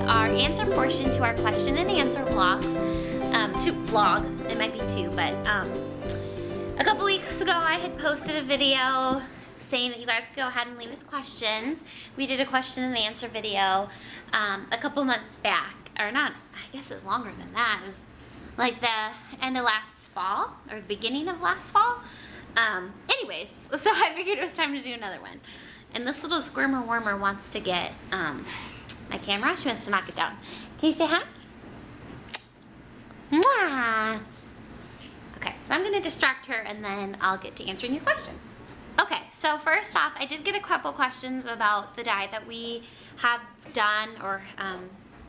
our answer portion to our question and answer vlogs. It might be two, but a couple weeks ago I had posted a video saying that you guys could go ahead and leave us questions. We did a question and answer video a couple months back, or not, I guess it was longer than that. It was like the end of last fall, or the beginning of last fall. Anyways, so I figured it was time to do another one. And this little squirmer wormer wants to get my camera. She wants to knock it down. Can you say hi? Mwah. Okay, so I'm going to distract her and then I'll get to answering your questions. Okay, so first off, I did get a couple questions about the diet that we have done or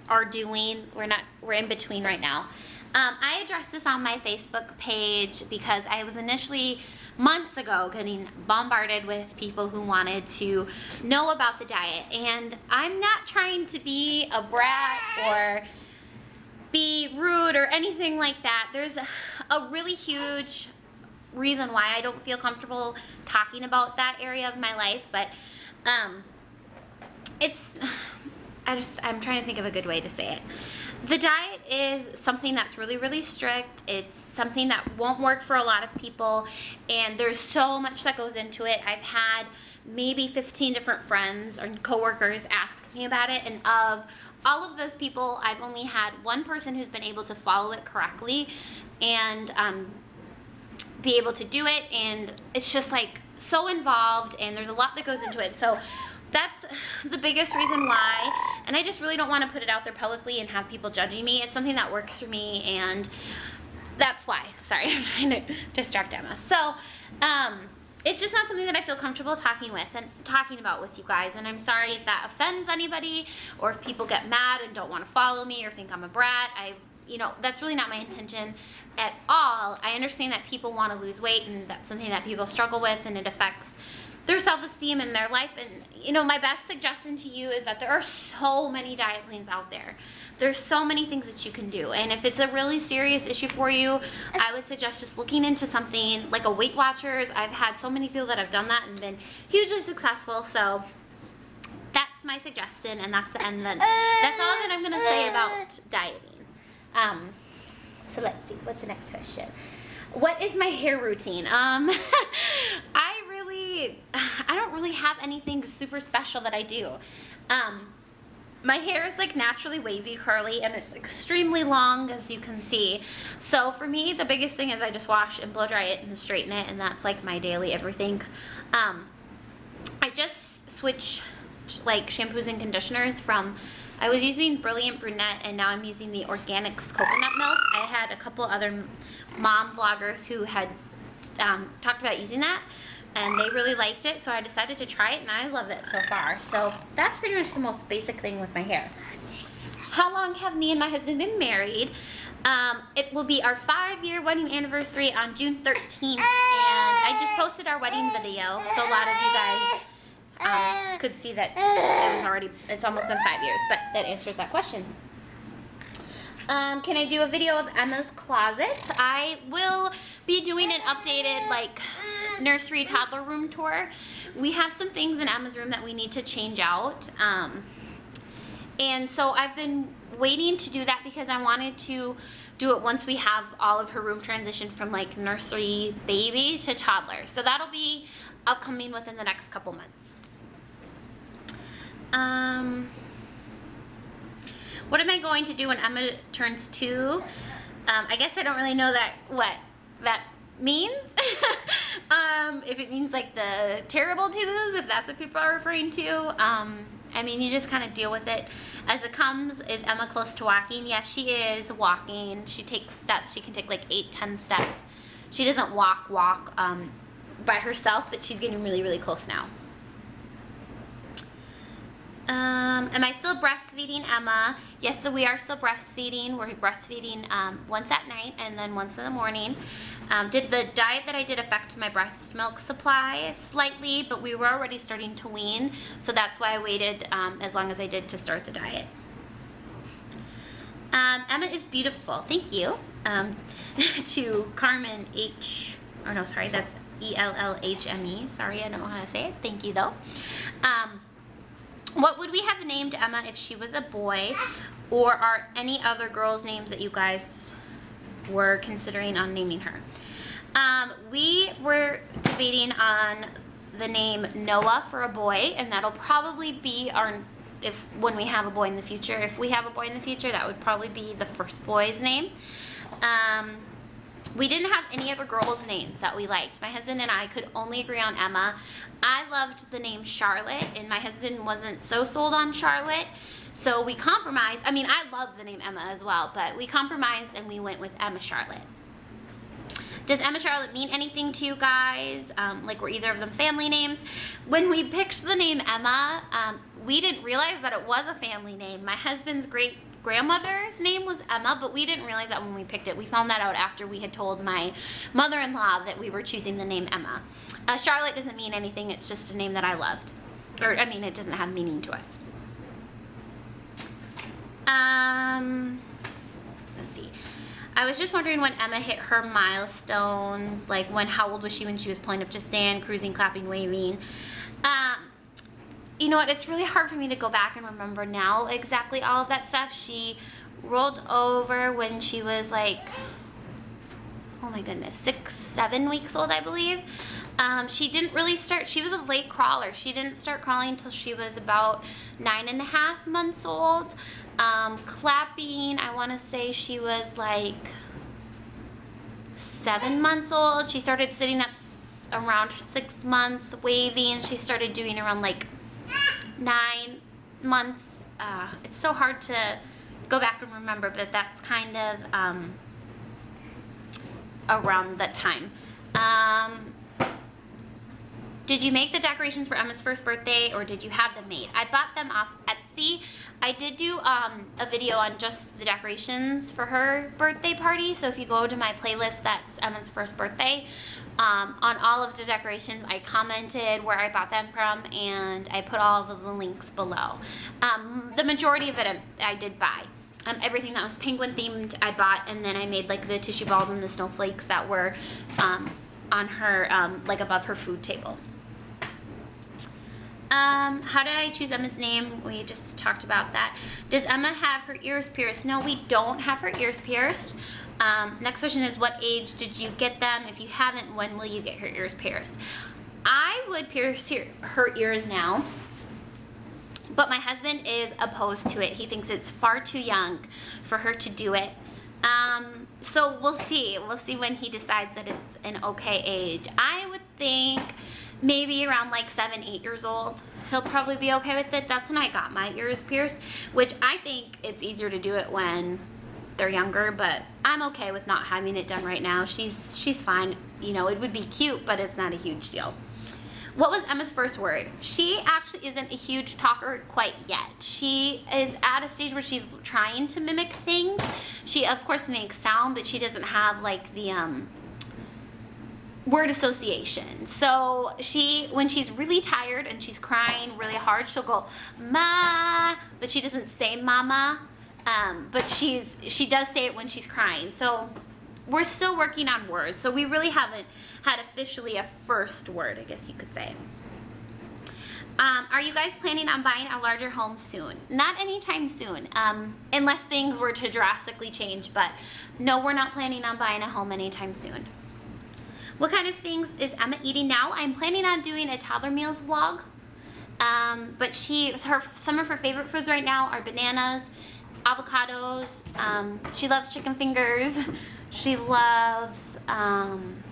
are doing. We're in between right now. I addressed this on my Facebook page because I was initially, months ago, getting bombarded with people who wanted to know about the diet. And I'm not trying to be a brat or be rude or anything like that. There's a really huge reason why I don't feel comfortable talking about that area of my life, but I'm trying to think of a good way to say it. The diet is something that's really, really strict. It's something that won't work for a lot of people, and there's so much that goes into it. I've had maybe 15 different friends or coworkers ask me about it, and of all of those people, I've only had one person who's been able to follow it correctly and be able to do it, and it's just like so involved, and there's a lot that goes into it. So that's the biggest reason why, and I just really don't want to put it out there publicly and have people judging me. It's something that works for me, and that's why. Sorry, I'm trying to distract Emma. So it's just not something that I feel comfortable talking about with you guys, and I'm sorry if that offends anybody, or if people get mad and don't want to follow me or think I'm a brat. That's really not my intention at all. I understand that people want to lose weight, and that's something that people struggle with, and it affects their self-esteem in their life. And my best suggestion to you is that there are so many diet plans out there. There's so many things that you can do, and if it's a really serious issue for you, I would suggest just looking into something like a Weight Watchers. I've had so many people that have done that and been hugely successful, so that's my suggestion, and that's the end. That's all that I'm going to say about dieting. So let's see, what's the next question? What is my hair routine? I don't really have anything super special that I do. My hair is like naturally wavy, curly, and it's extremely long, as you can see. So for me, the biggest thing is I just wash and blow dry it and straighten it, and that's like my daily everything. I just switch like shampoos and conditioners from, I was using Brilliant Brunette, and now I'm using the Organics coconut milk. I had a couple other mom vloggers who had talked about using that, and they really liked it, so I decided to try it, and I love it so far. So that's pretty much the most basic thing with my hair. How long have me and my husband been married? It will be our 5-year wedding anniversary on June 13th, and I just posted our wedding video, so a lot of you guys could see that it's almost been 5 years, but that answers that question. Can I do a video of Emma's closet? I will be doing an updated nursery toddler room tour. We have some things in Emma's room that we need to change out, and so I've been waiting to do that because I wanted to do it once we have all of her room transitioned from like nursery baby to toddler. So that'll be upcoming within the next couple months. What am I going to do when Emma turns 2? I guess I don't really know what that means. If it means like the terrible 2s, if that's what people are referring to. I mean, you just kind of deal with it as it comes. Is Emma close to walking? Yes, she is walking. She takes steps. She can take like 8-10 steps. She doesn't walk by herself, but she's getting really, really close now. Am I still breastfeeding Emma? Yes, so we are still breastfeeding. We're breastfeeding once at night and then once in the morning. Did the diet that I did affect my breast milk supply? Slightly, but we were already starting to wean, so that's why I waited as long as I did to start the diet. Emma is beautiful. Thank you. To Carmen H. Oh no, sorry, that's ELLHME. Sorry, I don't know how to say it. Thank you though. What would we have named Emma if she was a boy? Or are any other girls' names that you guys were considering on naming her? We were debating on the name Noah for a boy, and that'll probably be when we have a boy in the future. If we have a boy in the future, that would probably be the first boy's name. We didn't have any other girls' names that we liked. My husband and I could only agree on Emma. I loved the name Charlotte, and my husband wasn't so sold on Charlotte. So we compromised. I mean, I love the name Emma as well, but we compromised and we went with Emma Charlotte. Does Emma Charlotte mean anything to you guys? Like, were either of them family names? When we picked the name Emma, we didn't realize that it was a family name. My husband's great-grandmother's name was Emma, but we didn't realize that when we picked it. We found that out after we had told my mother-in-law that we were choosing the name Emma. Charlotte doesn't mean anything. It's just a name that I loved. Or, I mean, it doesn't have meaning to us. Let's see. I was just wondering when Emma hit her milestones, like how old was she when she was pulling up to stand, cruising, clapping, waving. You know what, it's really hard for me to go back and remember now exactly all of that stuff. She rolled over when she was like, oh my goodness, 6, 7 weeks old, I believe. She didn't really start, she was a late crawler. She didn't start crawling until she was about 9.5 months old. Clapping, I want to say she was like 7 months old. She started sitting up around 6th month. Waving, she started doing around like 9 months. It's so hard to go back and remember, but that's kind of around that time. Did you make the decorations for Emma's first birthday, or did you have them made? I bought them off Etsy. I did do a video on just the decorations for her birthday party, so if you go to my playlist, that's Emma's first birthday. On all of the decorations, I commented where I bought them from, and I put all of the links below. The majority of it I did buy. Everything that was penguin themed I bought, and then I made like the tissue balls and the snowflakes that were on her, like above her food table. How did I choose Emma's name? We just talked about that. Does Emma have her ears pierced? No, we don't have her ears pierced. Next question is, what age did you get them? If you haven't, when will you get her ears pierced? I would pierce her ears now, but my husband is opposed to it. He thinks it's far too young for her to do it. So we'll see. We'll see when he decides that it's an okay age. I would think maybe around like 7, 8 years old. He'll probably be okay with it. That's when I got my ears pierced, which I think it's easier to do it when they're younger, but I'm okay with not having it done right now. She's fine. You know, it would be cute, but it's not a huge deal. What was Emma's first word? She actually isn't a huge talker quite yet. She is at a stage where she's trying to mimic things. She, of course, makes sound, but she doesn't have like the word association. So when she's really tired and she's crying really hard, she'll go, ma, but she doesn't say mama. But she does say it when she's crying. So we're still working on words. So we really haven't had officially a first word, I guess you could say. Are you guys planning on buying a larger home soon? Not anytime soon, unless things were to drastically change. But no, we're not planning on buying a home anytime soon. What kind of things is Emma eating now? I'm planning on doing a toddler meals vlog. But some of her favorite foods right now are bananas, avocados. She loves chicken fingers. She loves, I'm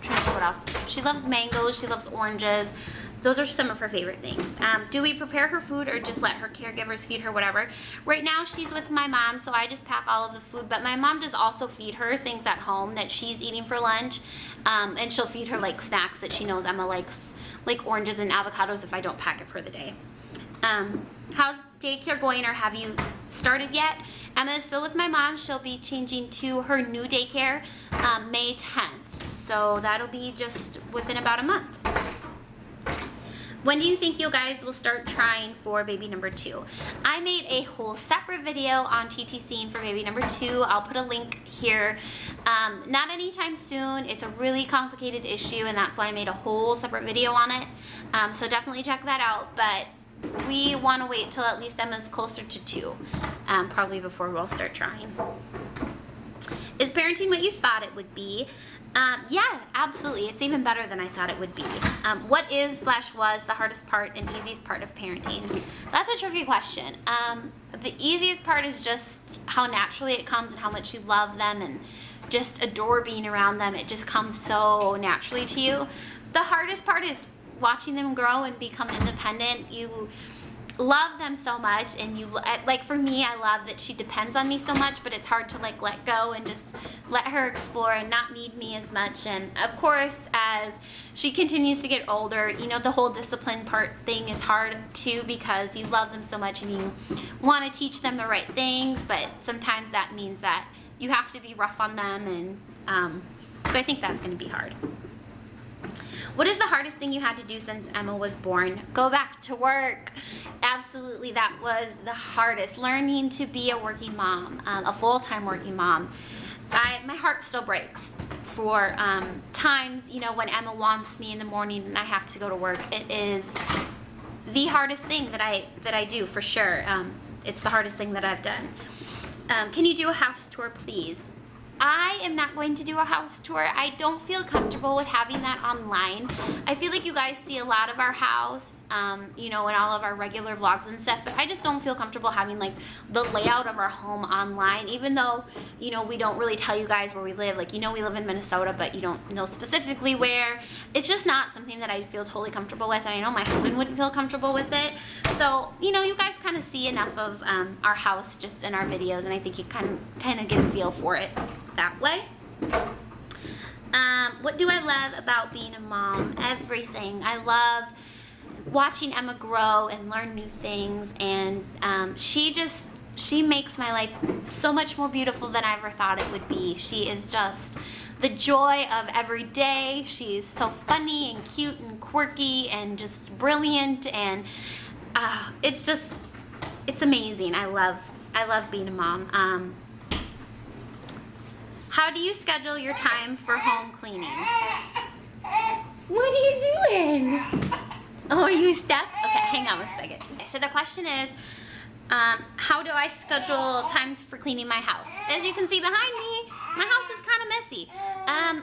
trying to think what else. She loves mangoes. She loves oranges. Those are some of her favorite things. Do we prepare her food or just let her caregivers feed her whatever? Right now she's with my mom, so I just pack all of the food, but my mom does also feed her things at home that she's eating for lunch, and she'll feed her like snacks that she knows Emma likes, like oranges and avocados if I don't pack it for the day. How's daycare going, or have you started yet? Emma is still with my mom. She'll be changing to her new daycare May 10th, so that'll be just within about a month. When do you think you guys will start trying for baby number 2? I made a whole separate video on TTCing for baby number 2. I'll put a link here. Not anytime soon. It's a really complicated issue, and that's why I made a whole separate video on it. So definitely check that out. But we want to wait till at least Emma's closer to 2, probably before we'll start trying. Is parenting what you thought it would be? Yeah, absolutely. It's even better than I thought it would be. What is/was the hardest part and easiest part of parenting? That's a tricky question. The easiest part is just how naturally it comes and how much you love them and just adore being around them. It just comes so naturally to you. The hardest part is watching them grow and become independent. You love them so much, and you, like, for me, I love that she depends on me so much, but it's hard to like let go and just let her explore and not need me as much. And of course, as she continues to get older, you know, the whole discipline part thing is hard too, because you love them so much and you want to teach them the right things, but sometimes that means that you have to be rough on them, and so I think that's going to be hard. What is the hardest thing you had to do since Emma was born? Go back to work. Absolutely, that was the hardest. Learning to be a working mom, a full-time working mom. My heart still breaks for times, you know, when Emma wants me in the morning and I have to go to work. It is the hardest thing that I do, for sure. It's the hardest thing that I've done. Can you do a house tour, please? I am not going to do a house tour. I don't feel comfortable with having that online. I feel like you guys see a lot of our house, you know, in all of our regular vlogs and stuff, but I just don't feel comfortable having like the layout of our home online, even though, you know, we don't really tell you guys where we live. Like, you know, we live in Minnesota, but you don't know specifically where. It's just not something that I feel totally comfortable with, and I know my husband wouldn't feel comfortable with it. So, you know, you guys kind of see enough of our house just in our videos, and I think you kind of get a feel for it that way. What do I love about being a mom? Everything. I love watching Emma grow and learn new things, and she makes my life so much more beautiful than I ever thought it would be. She is just the joy of every day. She's so funny and cute and quirky and just brilliant, and it's amazing. I love being a mom. How do you schedule your time for home cleaning? What are you doing? Oh, are you stuck? Okay, hang on a second. So the question is, how do I schedule time for cleaning my house? As you can see behind me, my house is kind of messy.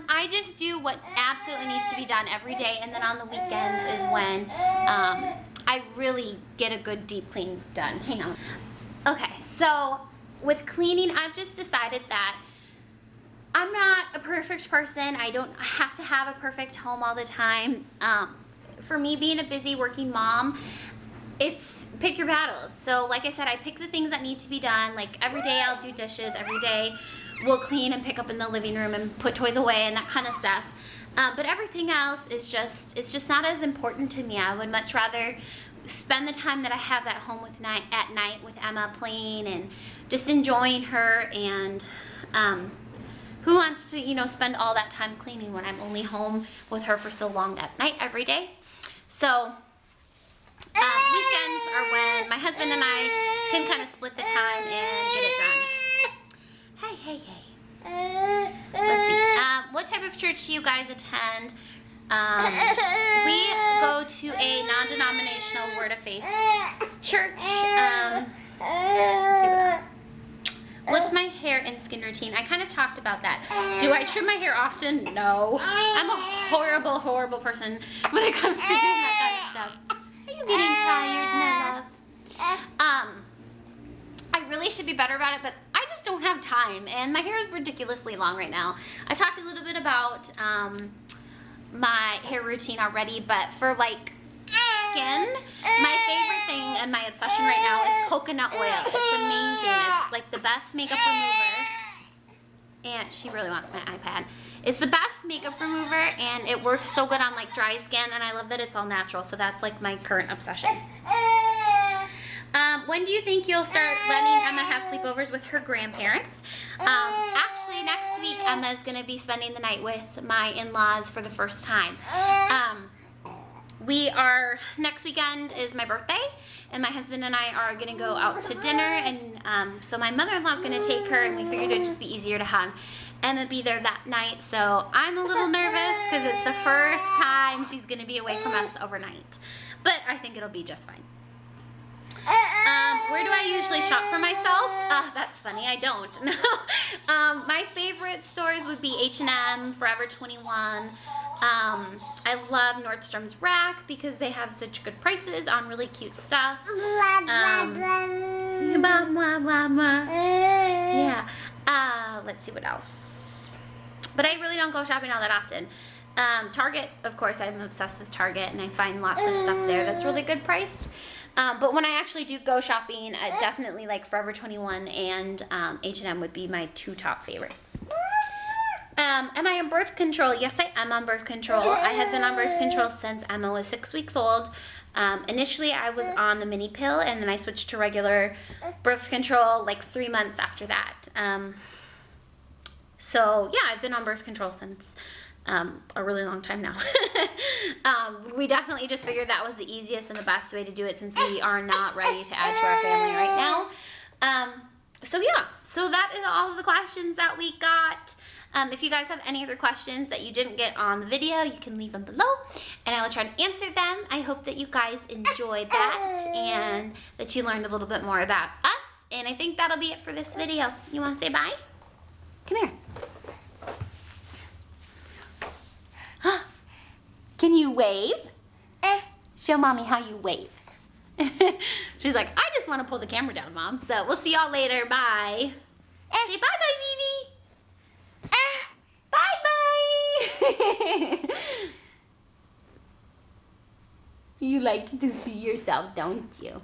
I just do what absolutely needs to be done every day, and then on the weekends is when I really get a good deep clean done. Hang on. Okay, so with cleaning, I've just decided that I'm not a perfect person. I don't have to have a perfect home all the time. For me, being a busy working mom, it's pick your battles. So like I said, I pick the things that need to be done. Like every day I'll do dishes, every day we'll clean and pick up in the living room and put toys away and that kind of stuff. But everything else is it's just not as important to me. I would much rather spend the time that I have at home at night with Emma, playing and just enjoying her, and who wants to, you know, spend all that time cleaning when I'm only home with her for so long at night every day? So weekends are when my husband and I can kind of split the time and get it done. Hey. Let's see. What type of church do you guys attend? We go to a non-denominational Word of Faith church. Let's see what else. What's my hair and skin routine? I kind of talked about that. Do I trim my hair often? No. I'm a horrible, horrible person when it comes to doing that kind of stuff. Are you getting tired, my love? I really should be better about it, but I just don't have time, and my hair is ridiculously long right now. I talked a little bit about my hair routine already, but for like skin, my favorite thing and my obsession right now is coconut oil. It's amazing. It's like the best makeup remover. And she really wants my iPad. It's the best makeup remover, and it works so good on like dry skin, and I love that it's all natural. So that's like my current obsession. When do you think you'll start letting Emma have sleepovers with her grandparents? Actually, next week Emma's gonna be spending the night with my in-laws for the first time. Next weekend is my birthday, and my husband and I are gonna go out to dinner, and so my mother-in-law's gonna take her, and we figured it'd just be easier to have Emma be there that night. So I'm a little nervous because it's the first time she's gonna be away from us overnight, but I think it'll be just fine. Where do I usually shop for myself? That's funny, I don't. My favorite stores would be H&M, Forever 21. I love Nordstrom's Rack because they have such good prices on really cute stuff. Yeah. Let's see what else. But I really don't go shopping all that often. Target, of course, I'm obsessed with Target, and I find lots of stuff there that's really good priced. But when I actually do go shopping, definitely like Forever 21 and H&M would be my 2 top favorites. Am I on birth control? Yes, I am on birth control. I have been on birth control since Emma was 6 weeks old. Initially, I was on the mini pill, and then I switched to regular birth control like 3 months after that. So yeah, I've been on birth control since a really long time now. We definitely just figured that was the easiest and the best way to do it since we are not ready to add to our family right now. So yeah, so that is all of the questions that we got. If you guys have any other questions that you didn't get on the video, you can leave them below, and I will try to answer them. I hope that you guys enjoyed that and that you learned a little bit more about us, and I think that'll be it for this video. You want to say bye? Come here. Can you wave? Show Mommy how you wave. She's like, I just want to pull the camera down, Mom. So we'll see y'all later. Bye. Say bye-bye, Vivi. Bye-bye. You like to see yourself, don't you?